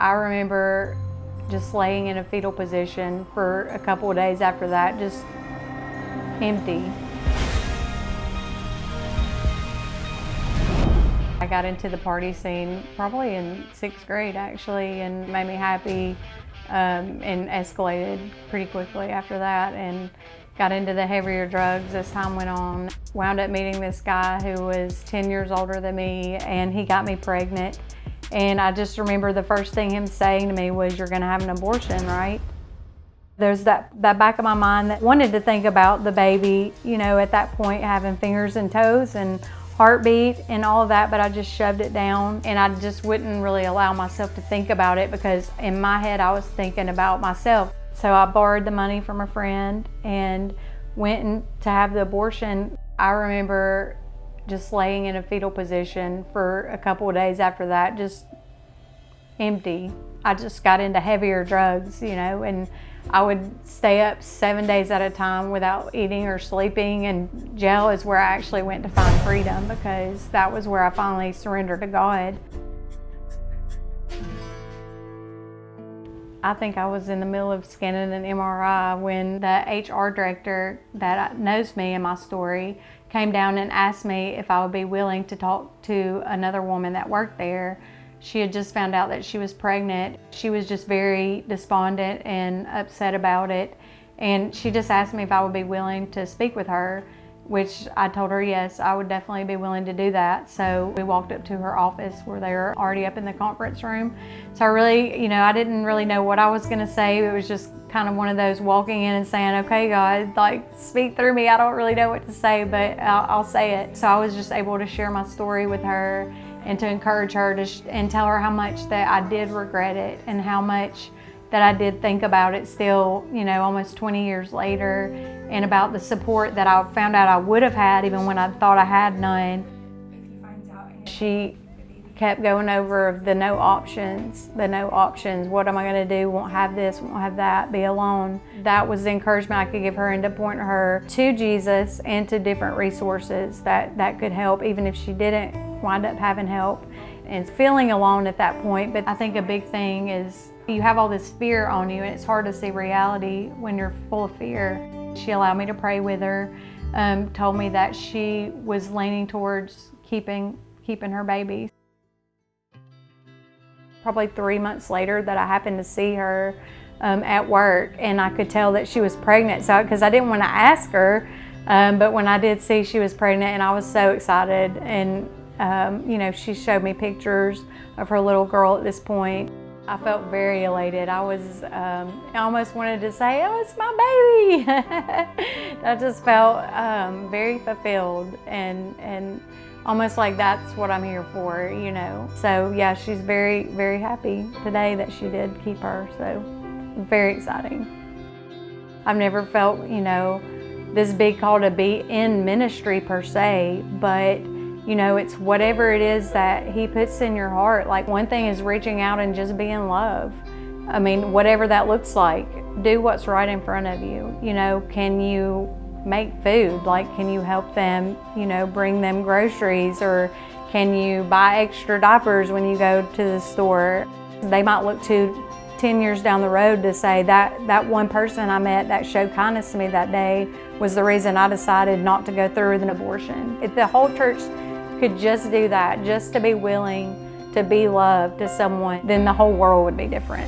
I remember just laying in a fetal position for a couple of days after that, just empty. I got into the party scene probably in 6th grade actually, and made me happy, and escalated pretty quickly after that, and got into the heavier drugs as time went on. Wound up meeting this guy who was 10 years older than me, and he got me pregnant. And I just remember the first thing him saying to me was, "You're gonna have an abortion, right?" There's that back of my mind that wanted to think about the baby, you know, at that point, having fingers and toes and heartbeat and all of that, but I just shoved it down, and I just wouldn't really allow myself to think about it because in my head I was thinking about myself. So I borrowed the money from a friend and went in to have the abortion. I remember just laying in a fetal position for a couple of days after that, just empty. I just got into heavier drugs, you know, and I would stay up 7 days at a time without eating or sleeping, and jail is where I actually went to find freedom because that was where I finally surrendered to God. I think I was in the middle of scanning an MRI when the HR director that knows me and my story came down and asked me if I would be willing to talk to another woman that worked there. She had just found out that she was pregnant. She was just very despondent and upset about it. And she just asked me if I would be willing to speak with her, which I told her yes, I would definitely be willing to do that. So we walked up to her office where they were already up in the conference room. So I really, you know, I didn't really know what I was gonna say. It was just kind of one of those walking in and saying, "Okay, God, like speak through me. I don't really know what to say, but I'll say it." So I was just able to share my story with her and to encourage her and tell her how much that I did regret it and how much that I did think about it still, you know, almost 20 years later, and about the support that I found out I would have had even when I thought I had none. She kept going over the no options, What am I gonna do? Won't have this, won't have that, be alone. That was the encouragement I could give her, and to point her to Jesus and to different resources that could help, even if she didn't wind up having help and feeling alone at that point. But I think a big thing is you have all this fear on you, and it's hard to see reality when you're full of fear. She allowed me to pray with her, told me that she was leaning towards keeping her baby. Probably 3 months later that I happened to see her at work, and I could tell that she was pregnant. So, because I didn't want to ask her, but when I did see she was pregnant, and I was so excited, and you know, she showed me pictures of her little girl at this point. I felt very elated. I almost wanted to say, "Oh, it's my baby." I just felt very fulfilled and almost like that's what I'm here for, you know. So yeah, she's very, very happy today that she did keep her. So very exciting. I've never felt, you know, this big call to be in ministry per se, but you know, it's whatever it is that He puts in your heart. Like, one thing is reaching out and just being love. I mean, whatever that looks like, do what's right in front of you. You know, can you make food? Like, can you help them, you know, bring them groceries, or can you buy extra diapers when you go to the store? They might look to 10 years down the road to say that one person I met that showed kindness to me that day was the reason I decided not to go through with an abortion. If the whole church could just do that, just to be willing to be loved to someone, then the whole world would be different.